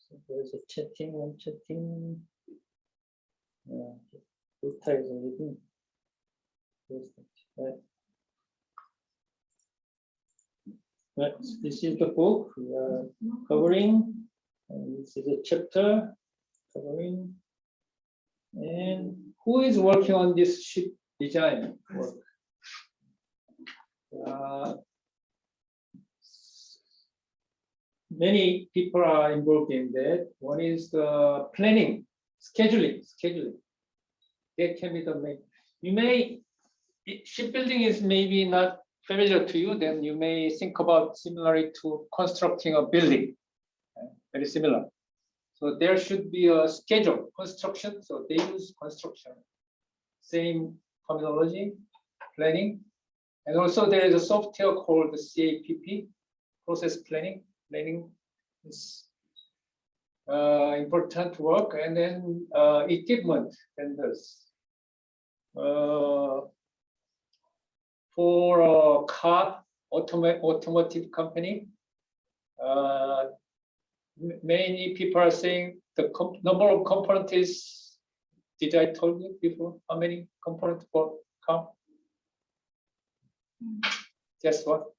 So there's a chatting, one chatting. Buta is reading. Right. Right. So this is the book we are covering. And this is a chapter covering. And who is working on this ship design work? Many people are involved in that. One is the planning, scheduling. That can be the main. You may, shipbuilding is maybe not familiar to you, then you may think about similarly to constructing a building. Very similar. So there should be a schedule, construction. So they use construction. Same terminology, planning. And also there is a software called the CAPP, process planning. Planning is important work. And then equipment vendors. For a car, automotive company, many people are saying the number of components is, did I told you before? How many components for car? Guess what?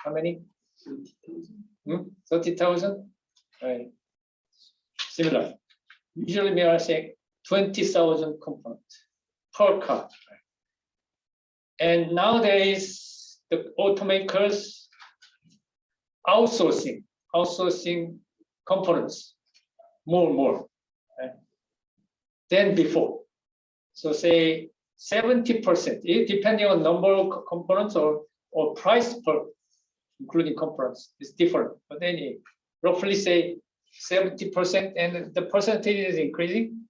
How many? 30,000. 30,000? Right. Similar. Usually we are saying 20,000 components per car. And nowadays, the automakers outsourcing components more and more than before. So say 70%, depending on number of components or price per including components, is different. But then roughly say 70%, and the percentage is increasing,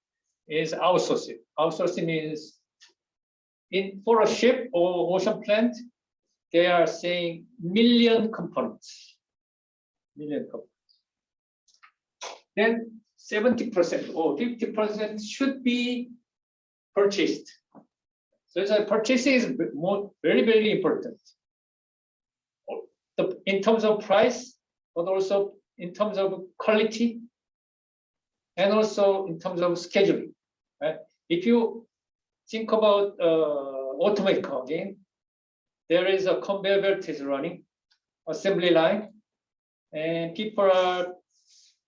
is outsourcing. Outsourcing means for a ship or ocean plant, they are saying million components. Then 70% or 50% should be purchased. So the purchasing is very, very important. In terms of price, but also in terms of quality, and also in terms of scheduling. Right? If you think about automated car again, there is a conveyor belt is running, assembly line, and people are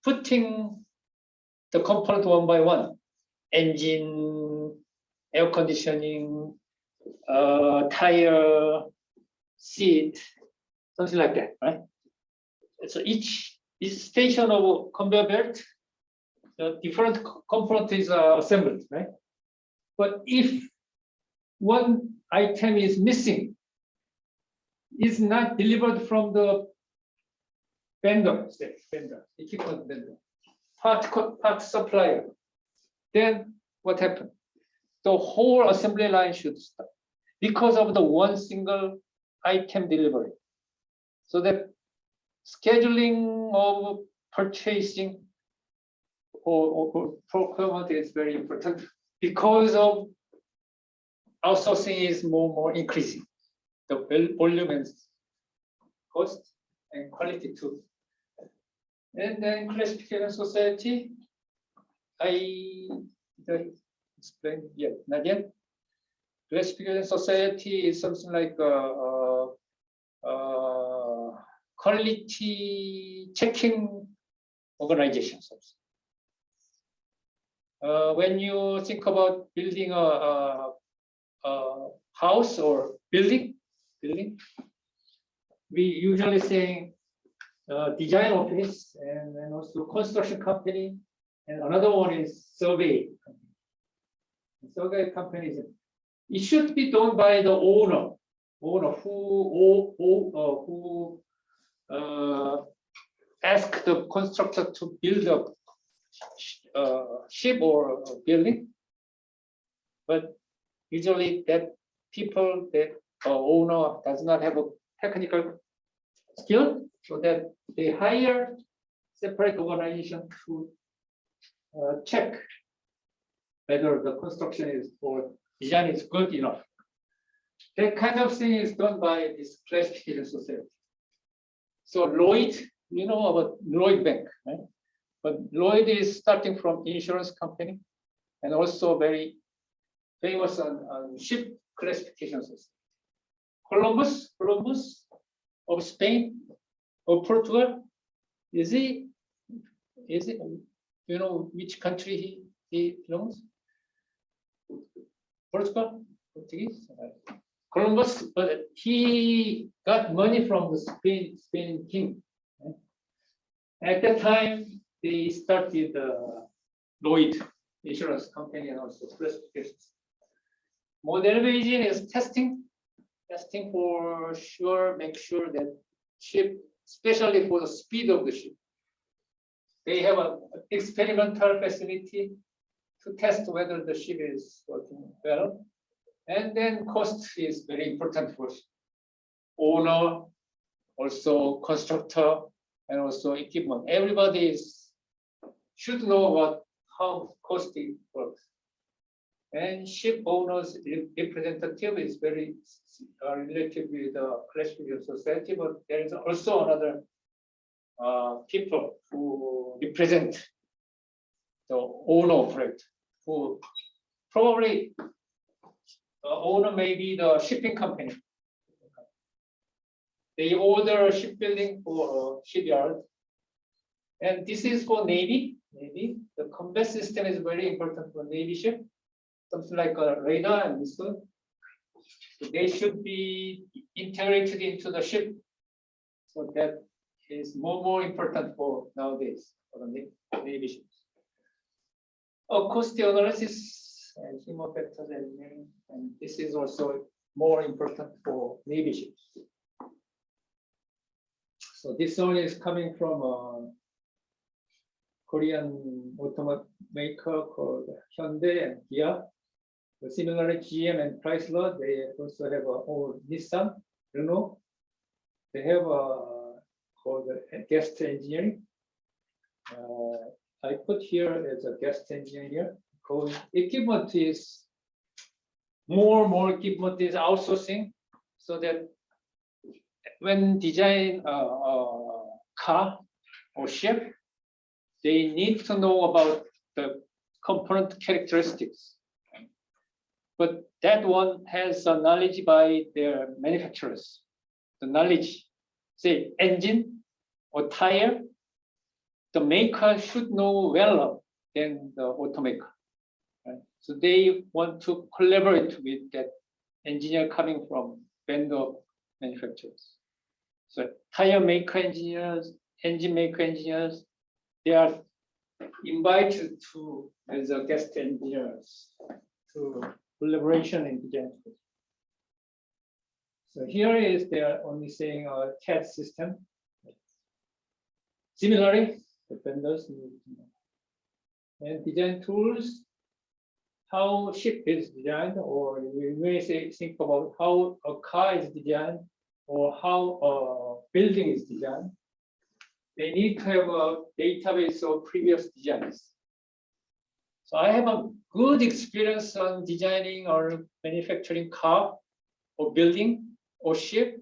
putting the component one by one. Engine, air conditioning, tire, seat, something like that, right? So each station of conveyor belt, the different component is assembled, right? But if one item is missing, is not delivered from the vendor, equipment vendor, part supplier, then what happened? The whole assembly line should stop because of the one single item delivery. So that scheduling of purchasing or procurement is very important because of outsourcing is more increasing. The volume and cost and quality too. And then classification society, I explained yet, not yet. Classification society is something like quality checking organization. When you think about building a house or building, we usually say design office and also construction company, and another one is survey company. Survey companies, it should be done by the owner who ask the constructor to build a ship or a building, but usually that people, that owner does not have a technical skill, so that they hire separate organization to check whether the construction is or design is good enough. That kind of thing is done by this classification society. So Lloyd, you know about Lloyd Bank, right? But Lloyd is starting from insurance company and also very famous on ship classification system. Columbus of Spain or Portugal, is he, you know which country he belongs? Portugal, Portuguese. Columbus, but he got money from the Spain king. At that time, they started Lloyd insurance company and also classifications. Modern vision is testing for sure, make sure that ship, especially for the speed of the ship. They have an experimental facility to test whether the ship is working well. And then cost is very important for owner, also constructor, and also equipment. Everybody should know about how costing works. And ship owners representative is very related with the classification society, but there is also another people who represent the owner operator, who probably the owner may be the shipping company. They order shipbuilding for a shipyard. And this is for Navy. The combat system is very important for Navy ship. Something like a radar and missile. So they should be integrated into the ship. So that is more important for nowadays for the Navy ships. Cost analysis and human factors engineering, and this is also more important for Navy ships. So this one is coming from a Korean automaker called Hyundai and Kia. Similarly, GM and Chrysler, they also have or Nissan, Renault. They have called guest engineering. I put here as a guest engineer because equipment is more equipment is outsourcing, so that when design a car or ship, they need to know about the component characteristics. But that one has a knowledge by their manufacturers. The knowledge, say engine or tire, the maker should know well than the automaker. Right? So they want to collaborate with that engineer coming from vendor manufacturers. So tire maker engineers, engine maker engineers, they are invited to as a guest engineers to collaboration in design. So here is they are only saying a CAD system. Similarly, the vendors need to know. And design tools, how ship is designed, or we may say think about how a car is designed or how a building is designed. They need to have a database of previous designs. So I have a good experience on designing or manufacturing car or building or ship.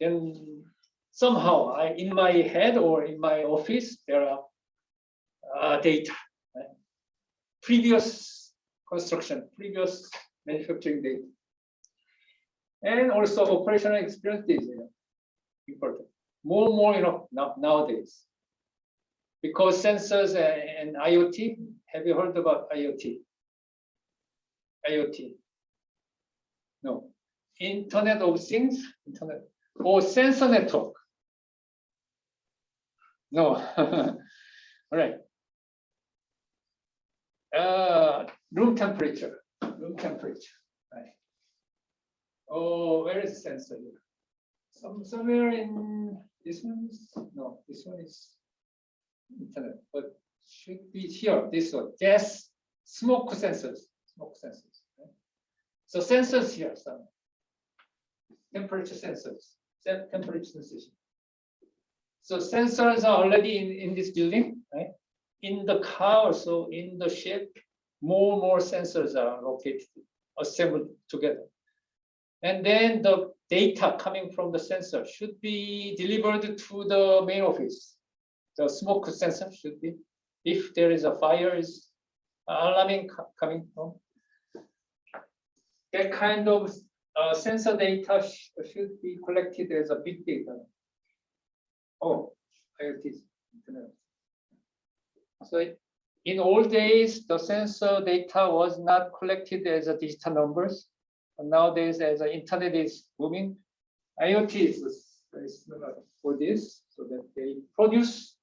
Then somehow in my head or in my office, there are data, right? Previous construction, previous manufacturing data. And also operational experience is important. More nowadays. Because sensors and IoT, have you heard about IoT? IoT. No. Internet of Things, Internet or sensor network. No. All right. Room temperature. Right. Oh, where is the sensor here? Somewhere in this one is no. This one is internet, but should be here. This one, gas, smoke sensors. Right? So sensors here, some temperature sensors, temperature sensation. So sensors are already in this building, right? In the car, also in the ship, more sensors are located, assembled together. And then the data coming from the sensor should be delivered to the main office. The smoke sensor should be if there is a fire is alarming coming from. That kind of sensor data should be collected as a big data. Oh, IoT. So in old days, the sensor data was not collected as a digital numbers. But nowadays, as the internet is booming, IoT is very similar for this, so that they produce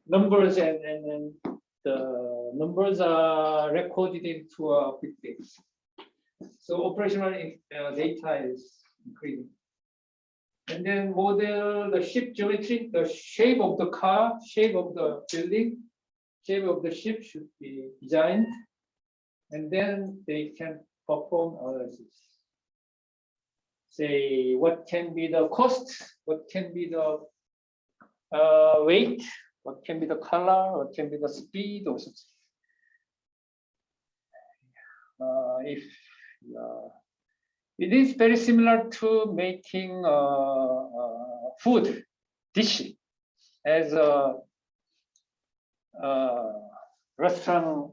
numbers and the numbers are recorded into a big data. So operational data is increasing. And then model the ship geometry, the shape of the car, shape of the building, shape of the ship should be designed, and then they can perform analysis. Say what can be the cost, what can be the weight, what can be the color, what can be the speed, or something. If it is very similar to making food dish as a restaurant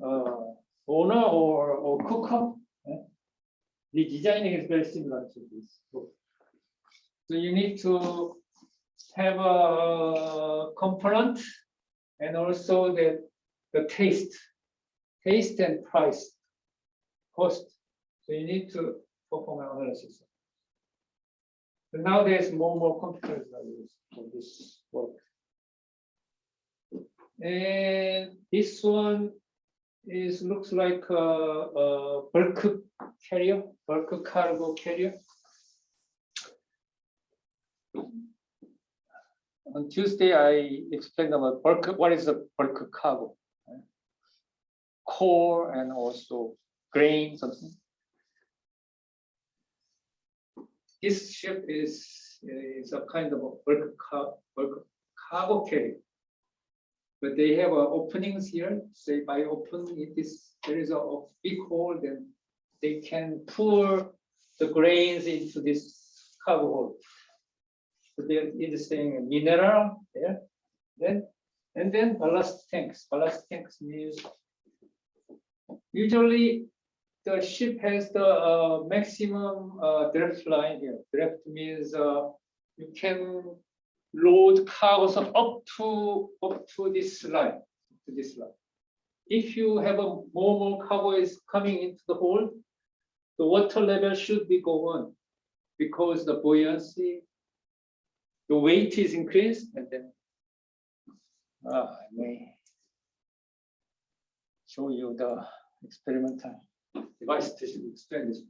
owner or cooker. The designing is very similar to this. So you need to have a component and also the taste and price, cost. So you need to perform an analysis. So now there's more computers are used for this work. And this one looks like a bulk carrier, bulk cargo carrier. On Tuesday, I explained about bulk. What is the bulk cargo? Coal and also grain, something. This ship is a kind of a bulk cargo carrier. But they have openings here. Say by opening this, there is a big hole. Then they can pour the grains into this cargo hole. So there is saying mineral there. Then ballast tanks. Ballast tanks means usually the ship has the maximum draft line here. Draft means you can load cargoes up to this line. If you have more cargo is coming into the hold, the water level should be go on because the buoyancy, the weight is increased, and then I may show you the experimental device to explain this.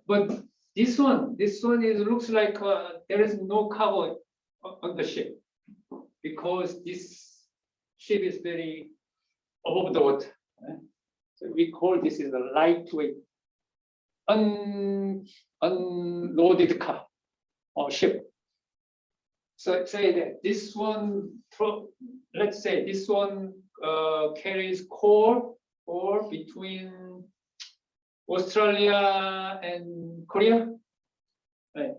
But this one looks like there is no cargo on the ship because this ship is very above the water. So we call this is a lightweight, unloaded car or ship. So say that this one, let's say this one carries coal or between Australia and Korea. Right.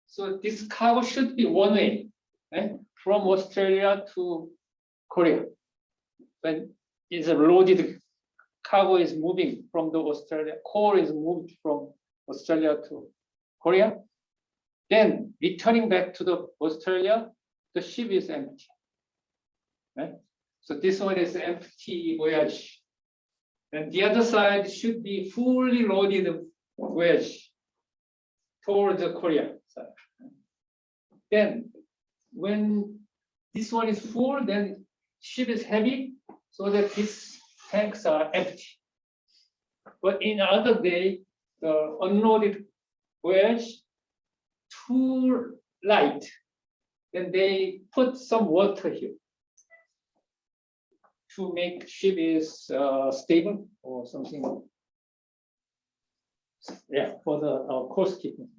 So this cargo should be one way, right? From Australia to Korea. When it's a loaded cargo is moving from the Australia, coal is moved from Australia to Korea. Then returning back to the Australia, the ship is empty. Right? So this one is empty voyage. And the other side should be fully loaded voyage towards the Korea side. Then when this one is full, then ship is heavy, so that these tanks are empty. But in other day, the unloaded voyage too light, then they put some water here to make ship is stable or something. Yeah, for the coast keeping.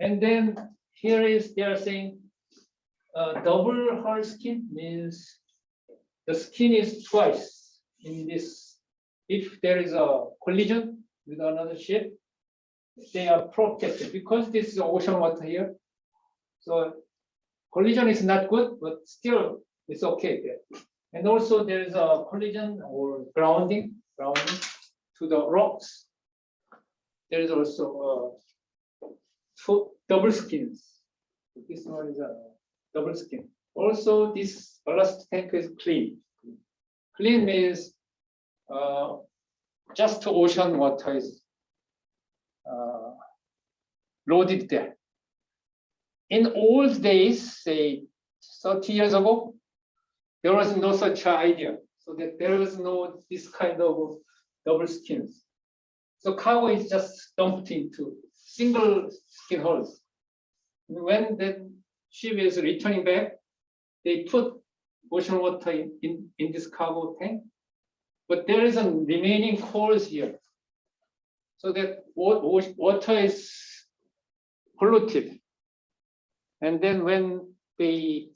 And then here is they are saying double hull skin means the skin is twice in this. If there is a collision with another ship, they are protected because this is ocean water here. So collision is not good, but still it's okay there. And also there is a collision or grounding to the rocks. There is also two double skins. This one is a double skin. Also, this ballast tank is clean. Clean means just ocean water is loaded there. In old days, say 30 years ago, there was no such idea. So that there was no this kind of double skins. So cargo is just dumped into single skin hulls. When the ship is returning back, they put ocean water in this cargo tank. But there is a remaining cores here. So that water is polluted. And then when they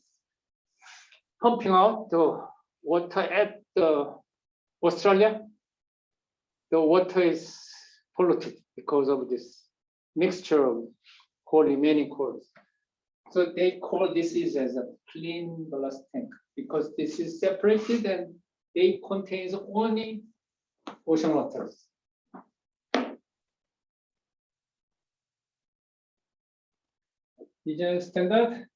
pumping out the water at the Australia, the water is polluted because of this mixture of remaining cores. So they call this is as a clean ballast tank because this is separated and they contains only ocean waters. Design standard.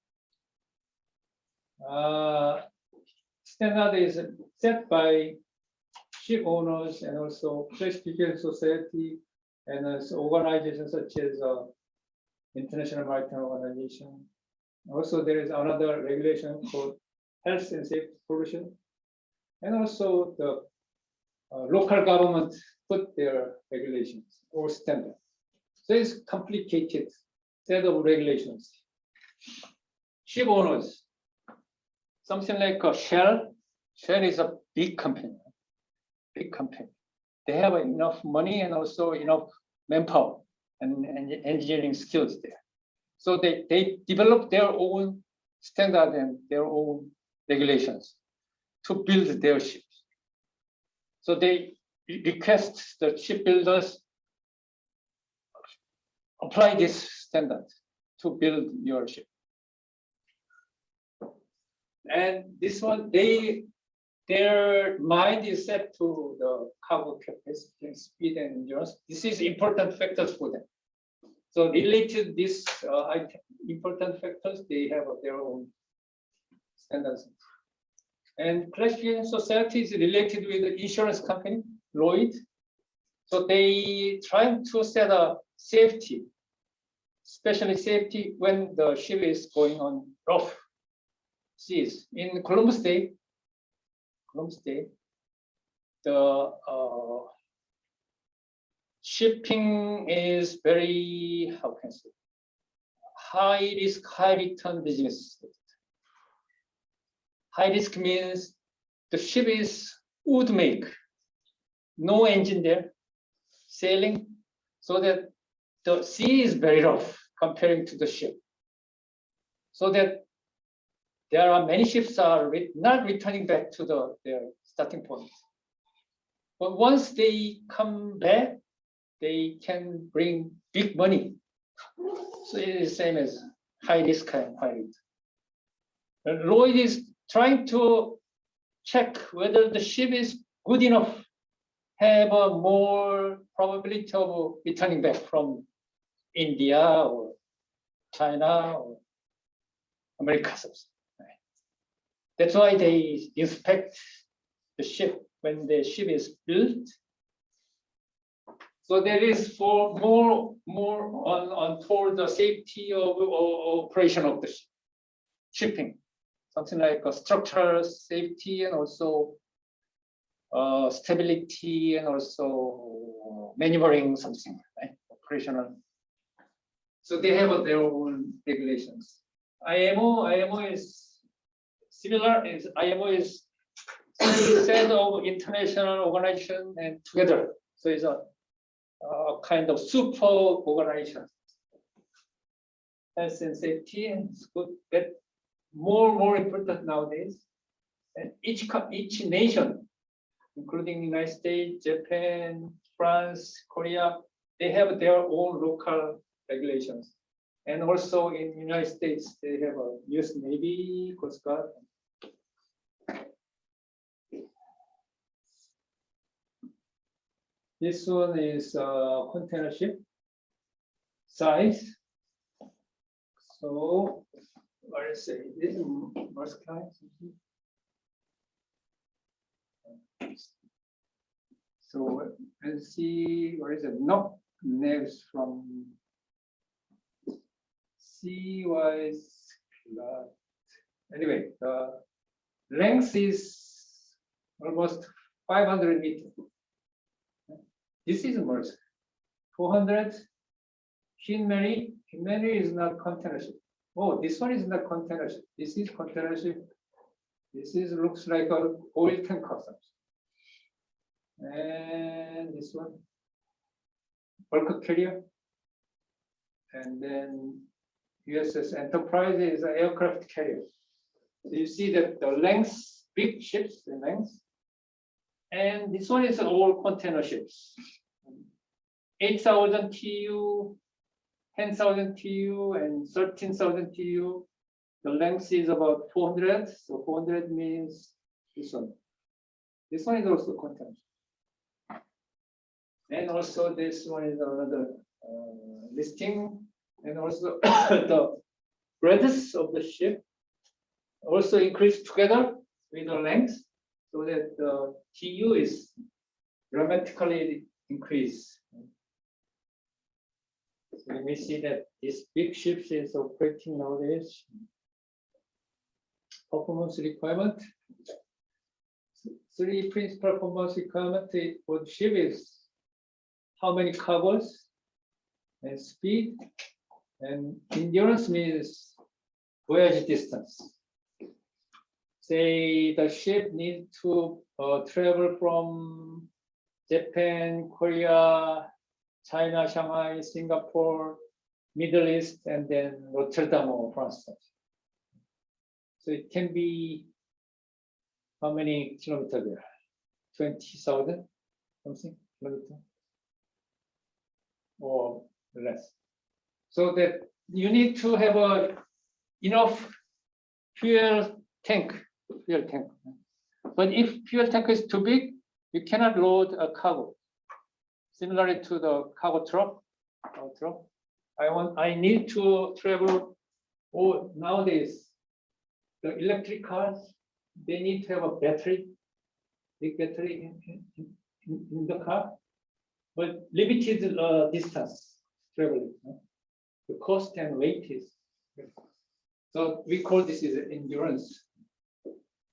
Standard is set by ship owners and also classification society and also organizations such as International Maritime Organization. Also, there is another regulation called Health and Safety Pollution, and also the local government put their regulations or standards. So it's complicated set of regulations. Ship owners, something like a Shell. Shell is a big company. Big company. They have enough money and also enough manpower and engineering skills there. So they develop their own standard and their own regulations to build their ships. So they request the shipbuilders apply this standard to build your ship. And this one, their mind is set to the cargo capacity, speed, and endurance. This is important factors for them. So related these important factors, they have their own standards. And classification society is related with the insurance company, Lloyd. So they try to set a safety, especially safety when the ship is going on rough seas. In Columbus Day, the shipping is very, how can I say, high risk, high return business. High risk means the ship is wood make, no engine there, sailing, so that the sea is very rough comparing to the ship. So that there are many ships are not returning back to their starting point. But once they come back, they can bring big money. So it is the same as high risk and high return. Lloyd is trying to check whether the ship is good enough, have a more probability of returning back from India or China or America. That's why they inspect the ship when the ship is built. So there is for more on toward the safety of operation of the shipping, something like a structural safety and also stability and also maneuvering something, right? Operational. So they have their own regulations. IMO is similar. IMO is set of international organization and together. So it's a kind of super organization. Health and safety, and it's good that more important nowadays. And each nation, including United States, Japan, France, Korea, they have their own local regulations. And also in the United States, they have a US Navy, Coast Guard. This one is container ship size. So what is it? This is Maersk Line. So let's see, what is it? No, names from CY. Anyway, the length is almost 500 meters. This is Maersk. 400. Queen Mary. Queen Mary is not container ship. Oh, this one is not container ship. This is container ship. This is looks like a oil tanker. And this one, bulk carrier. And then USS Enterprise is an aircraft carrier. So you see that the length, big ships, the length. And this one is all container ships. 8,000 TEU, 10,000 TEU, and 13,000 TEU. The length is about 400. So 400 means this one. This one is also container. And also this one is another listing. And also the breadth of the ship also increased together with the length, so that the TU is dramatically increased. So we see that this big ships is operating nowadays. Performance requirement. Three principal performance requirement for the ship is how many cargoes and speed, and endurance means voyage distance. Say the ship needs to travel from Japan, Korea, China, Shanghai, Singapore, Middle East, and then Rotterdam or France. So it can be how many kilometers there? 20,000 something kilometers or less. So that you need to have enough fuel tank. But if fuel tank is too big, you cannot load a cargo. Similarly to the cargo truck. I need to travel. Oh, nowadays the electric cars, they need to have a battery, big battery in the car, but limited distance traveling. The cost and weight is. So we call this is endurance.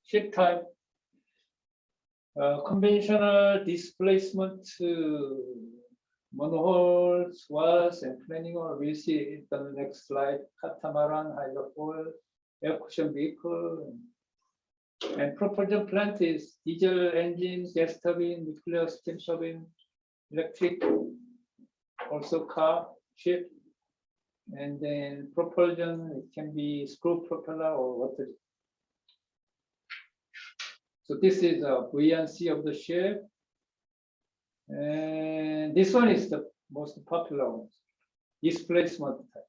Ship type, conventional displacement, monohull, swaths, and planning hull. We see it on the next slide. Catamaran, hydrofoil, air cushion vehicle, and propulsion plant is diesel engines, gas turbine, nuclear steam turbine, electric, also car, ship, and then propulsion. It can be screw propeller or water. So this is a buoyancy of the ship. And this one is the most popular one, displacement type.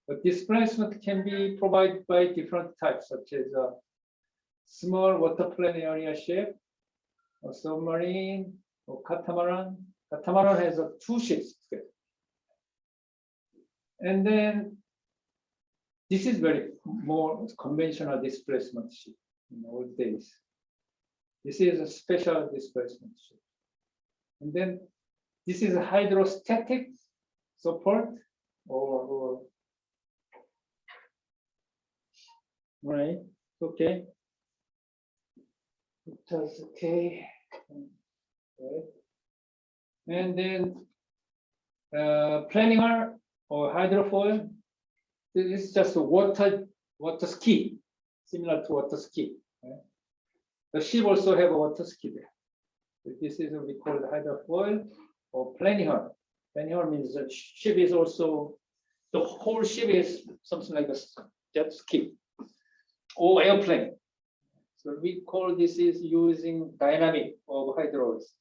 But displacement can be provided by different types, such as a small waterplane area ship, or submarine, or catamaran. Catamaran has two ships together. And then this is very more conventional displacement ship in old days. This is a special displacement ship. And then this is a hydrostatic support or right, okay. That's okay. And then planning hull or hydrofoil. This is just a water ski, similar to water ski. Right? The ship also have a water ski there. So this is what we call the hydrofoil or planning hull. Planning hull means the ship is also, the whole ship is something like a jet ski or airplane. So we call this is using dynamic of hydraulics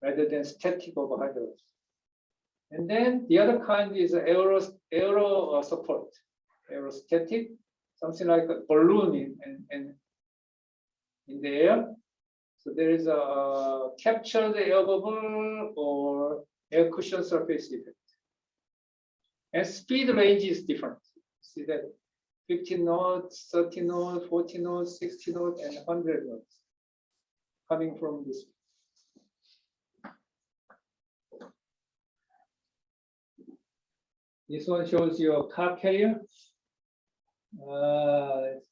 rather than static of hydraulics. And then the other kind is aero support, aerostatic, something like a balloon in the air. So there is a captured air bubble or air cushion surface effect. And speed range is different. See that 50 knots, 30 knots, 40 knots, 60 knots, and 100 knots coming from this. This one shows you a car carrier.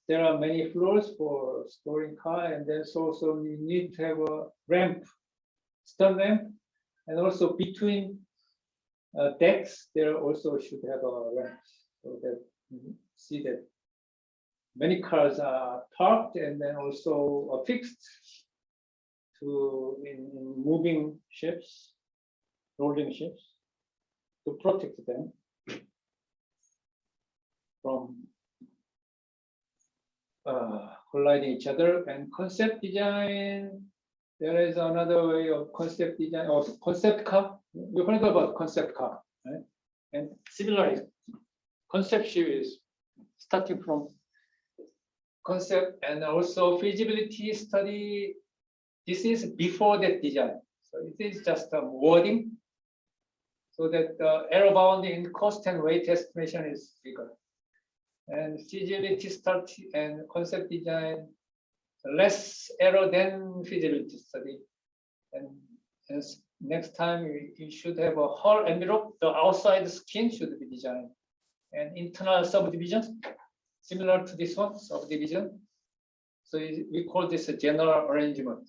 There are many floors for storing car, and then also you need to have a ramp, stern ramp, and also between decks there also should have a ramp, so that you see that many cars are parked and then also fixed to in moving ships, rolling ships, to protect them from colliding each other. And concept design, there is another way of concept design, or concept car. You heard about concept car, right? And similarly, conceptual is starting from concept and also feasibility study. This is before that design. So it is just a wording so that the error bound in cost and weight estimation is bigger. And feasibility study and concept design, less error than feasibility study. And next time you should have a whole envelope, the outside skin should be designed. And internal subdivisions, similar to this one, subdivision. So we call this a general arrangement.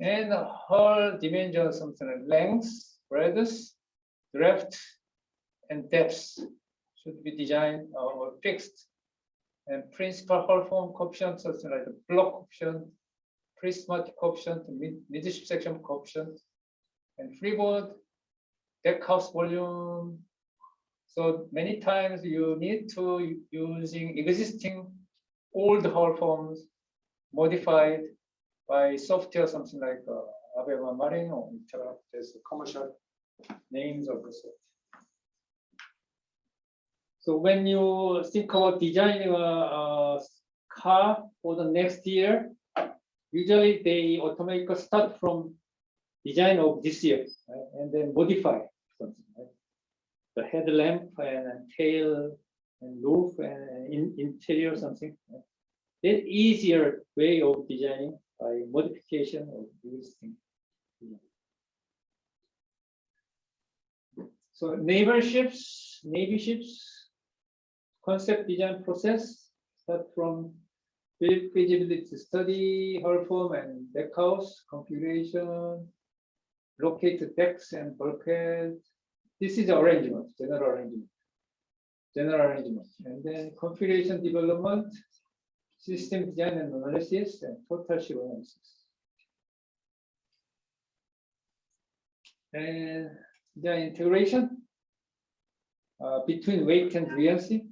And the whole dimension, something like length, breadth, depth, and depth should be designed or fixed. And principal hull form coefficient, something like the block coefficient, prismatic coefficient, midship section coefficient, and freeboard, deck house volume. So many times you need to using existing old hull forms modified by software, something like Abema Marine or there's commercial names of the software. So when you think about designing a car for the next year, usually they automatically start from design of this year, right? And then modify something, right? The headlamp and tail and roof and interior something. Right? That easier way of designing by modification of existing. So naval ships, Navy ships, concept design process start from feasibility study, hull form and deck house configuration, locate decks and bulkhead. This is arrangement, general arrangement. And then configuration development, system design and analysis, and total ship analysis. And the integration between weight and buoyancy.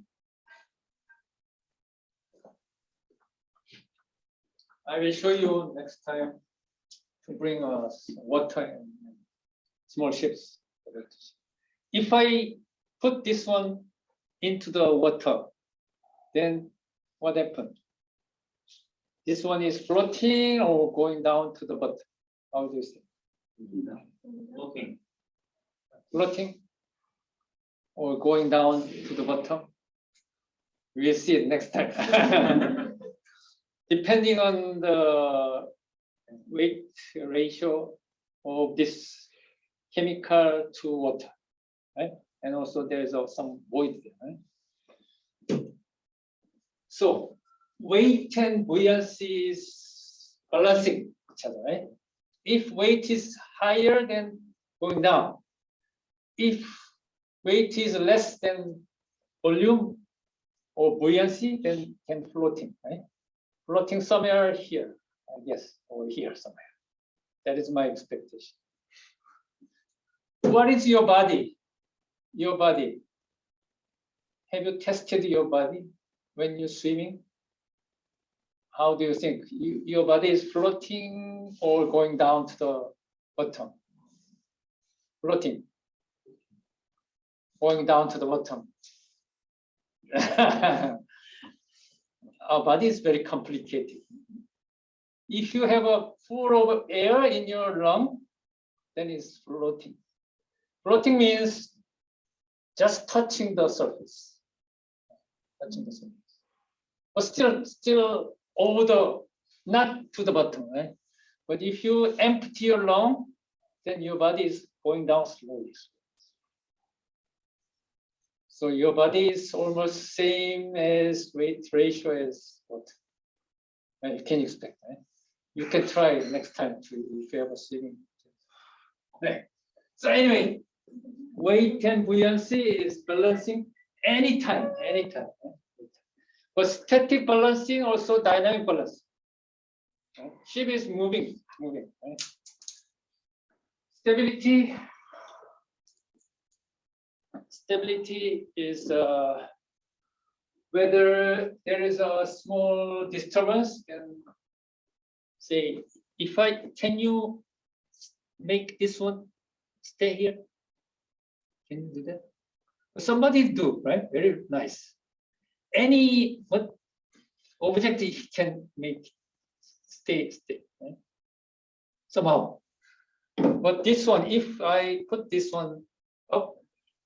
I will show you next time to bring water and small ships. If I put this one into the water, then what happened? This one is floating or going down to the bottom? How do you say? Floating. Floating or going down to the bottom? We'll see it next time. Depending on the weight ratio of this chemical to water, right? And also there's some void there, right? So weight and buoyancy is balancing each other, right? If weight is higher, then going down. If weight is less than volume or buoyancy, then can floating, right? Floating somewhere here, I guess, or here somewhere. That is my expectation. What is your body? Your body. Have you tested your body when you're swimming? How do you think? Your body is floating or going down to the bottom? Floating. Going down to the bottom. Our body is very complicated. If you have a full of air in your lung, then it's floating. Floating means just touching the surface. Touching the surface. But still over the, not to the bottom, right? But if you empty your lung, then your body is going down slowly. So your body is almost same as weight ratio as what you can expect, right? You can try next time too if you have a swimming. Right. So anyway, weight and buoyancy is balancing anytime. Right? But static balancing also dynamic balance. Right? Ship is moving. Right? Stability is whether there is a small disturbance. Then say, can you make this one stay here? Can you do that? Somebody do, right? Very nice. Any object can make stay, right? Somehow. But this one, if I put this one up,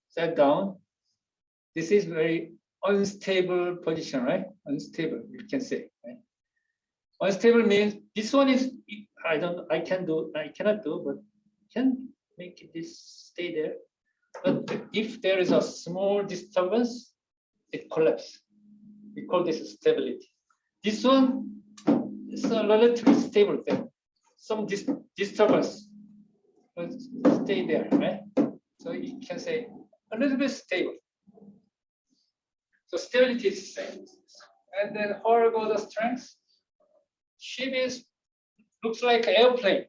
set down, this is very unstable position, right? Unstable, you can say, right? Unstable means this one is I cannot do, but can make this stay there. But if there is a small disturbance, it collapses. We call this stability. This one is a relatively stable thing. Some disturbance, but stay there, right? So you can say a little bit stable. So stability is the same. And then how about the strength? Ship looks like an airplane.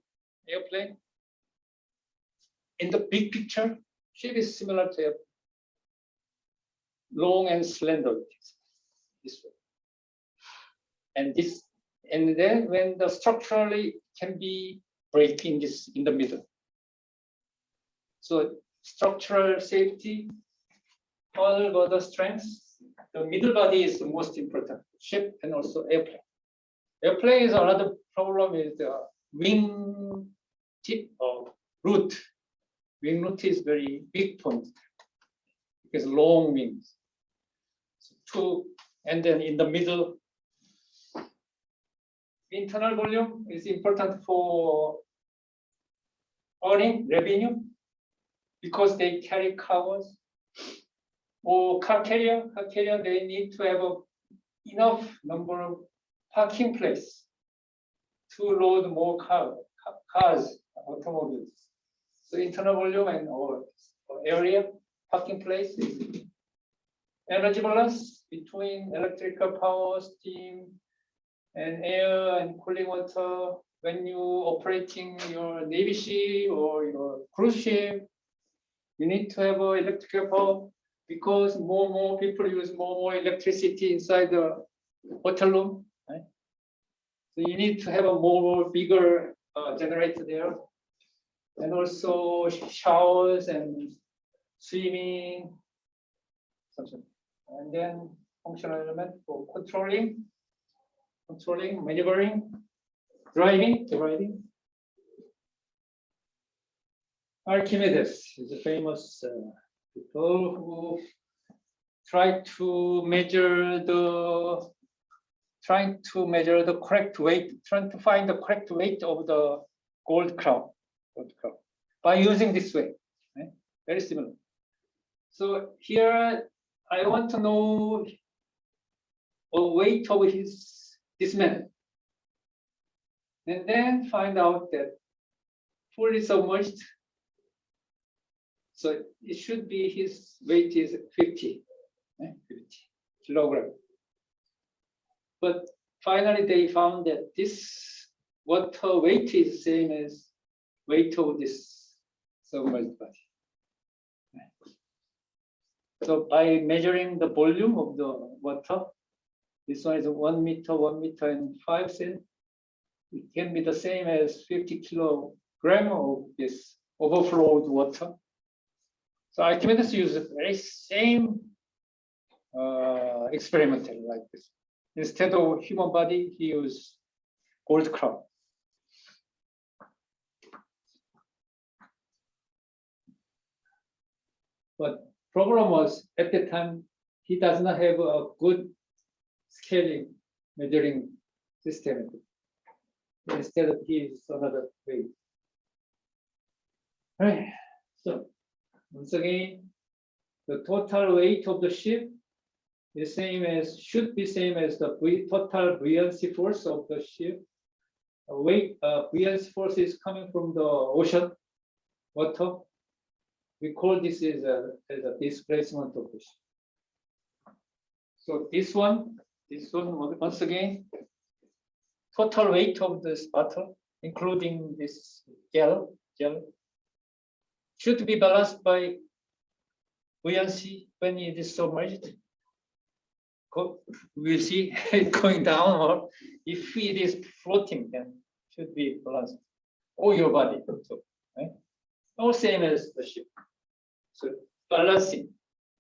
In the big picture, ship is similar to airplane. Long and slender, this way. And then when the structurally can be break in the middle. So structural safety, all other strengths. The middle body is the most important. Ship and also airplane. Airplane is another problem is the wing tip or root. Wing root is very big point because long wings. So and then in the middle, internal volume is important for earning revenue because they carry cars. Or car carrier, they need to have enough number of parking place to load more cars, automobiles. So internal volume and or area, parking place, energy balance between electrical power, steam, and air and cooling water. When you operating your Navy ship or your cruise ship, you need to have electrical power because more and more people use more electricity inside the hotel room. Right? So you need to have a more bigger generator there. And also showers and swimming. And then functional element for controlling, maneuvering, driving. Archimedes is a famous people who tried to measure the correct weight, trying to find the correct weight of the gold crown by using this way. Right? Very similar. So here I want to know the weight of this man, and then find out that fully submerged. So it should be his weight is 50 kilogram. But finally they found that this water weight is same as weight of this submerged body. So by measuring the volume of the water, this one is 1 meter and 5 cents. It can be the same as 50 kilogram of this overflowed water. So Archimedes used the very same experimental like this. Instead of human body, he used gold crown. But problem was at the time he does not have a good scaling measuring system. Instead of he uses another way. Right. So once again, the total weight of the ship is should be same as the total buoyancy force of the ship. Buoyancy force is coming from the ocean, water. We call this as a displacement of the ship. So this one once again, total weight of this bottle, including this gel, should be balanced by buoyancy when it is submerged. We'll see it going down, or if it is floating, then should be balanced. Or your body, so, right? All same as the ship. So balancing,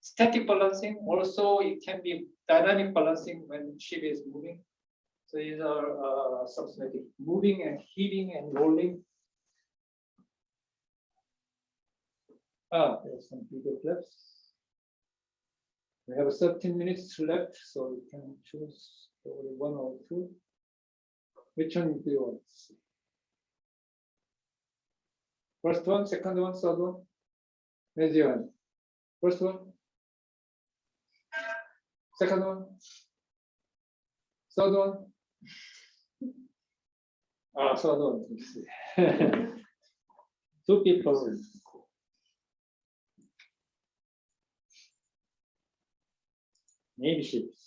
static balancing, also it can be dynamic balancing when ship is moving. So these are substantive moving and heaving and rolling. There's some video clips. We have 13 minutes left, so you can choose only one or two. Which one do you want to see? First one, second one, third one? Raise your hand. First one? Second one? Third one? Third one. Let's see. Two people. Navy ships.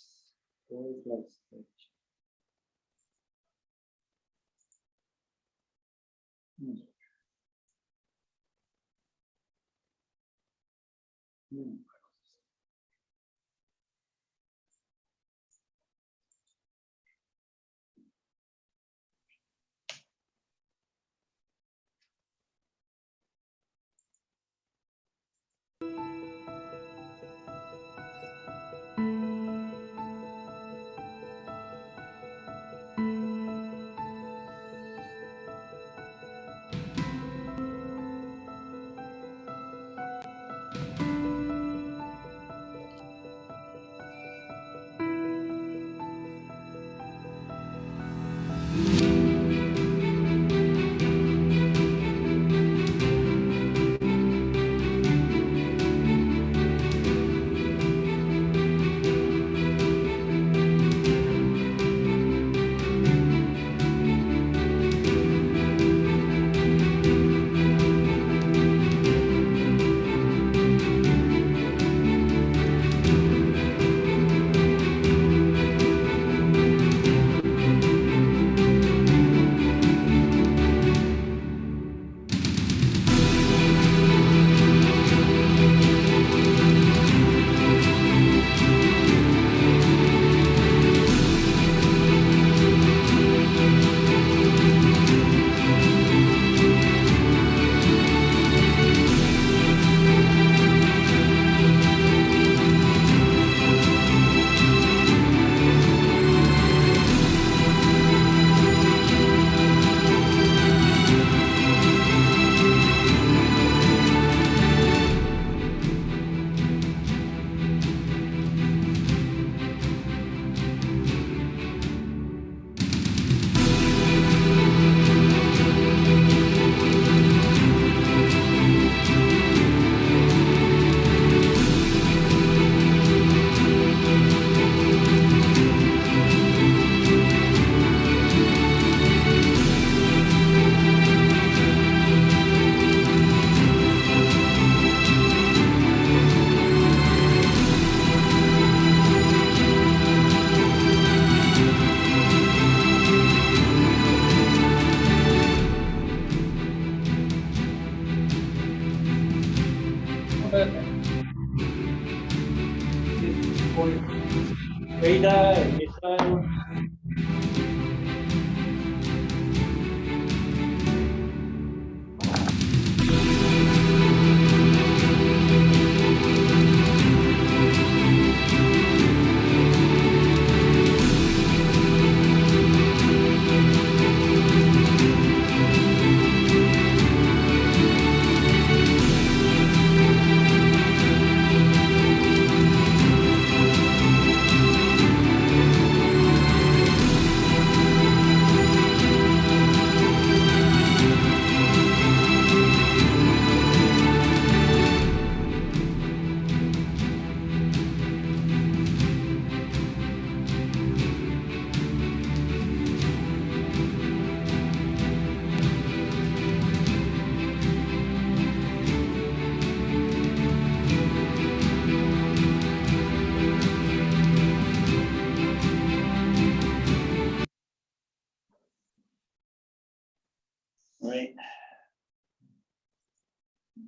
right.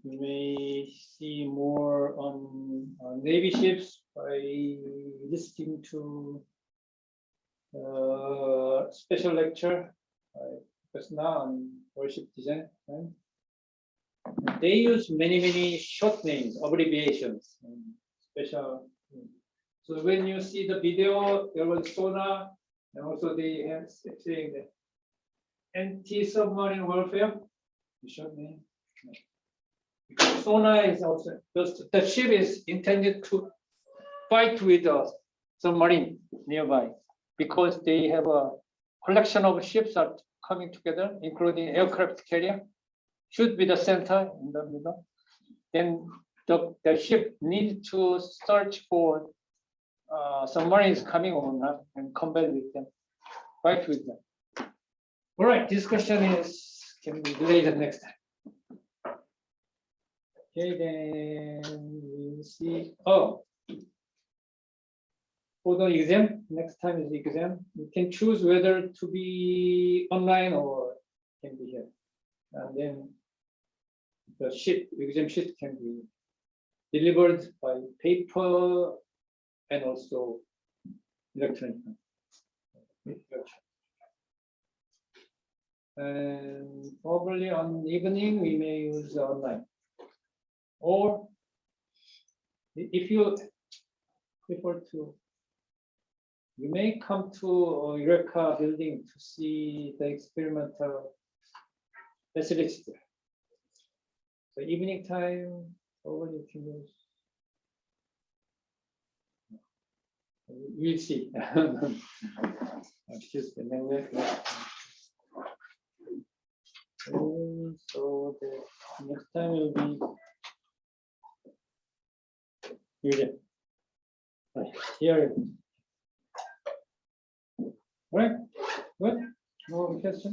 You may see more on Navy ships by listening to special lecture. Because now on warship design, right? They use many short names, abbreviations, and special. So when you see the video, there was sonar, and also they have saying the anti-submarine warfare. The short name. Because sonar is also the ship is intended to fight with a submarine nearby, because they have a collection of ships are coming together, including aircraft carrier, should be the center in the middle. Then the ship needs to search for submarines coming or not and combat with them, fight with them. All right, discussion can be delayed next time. Okay, then we'll see. Oh, for the exam, next time is the exam. You can choose whether to be online or can be here. And then the sheet, exam sheet can be delivered by paper and also electronic. And probably on evening, we may use online. Or if you prefer to, you may come to Eureka building to see the experimental facilities there. So evening time, probably you can use. We'll see. Excuse me. So the next time will be here. Right? Good. No question?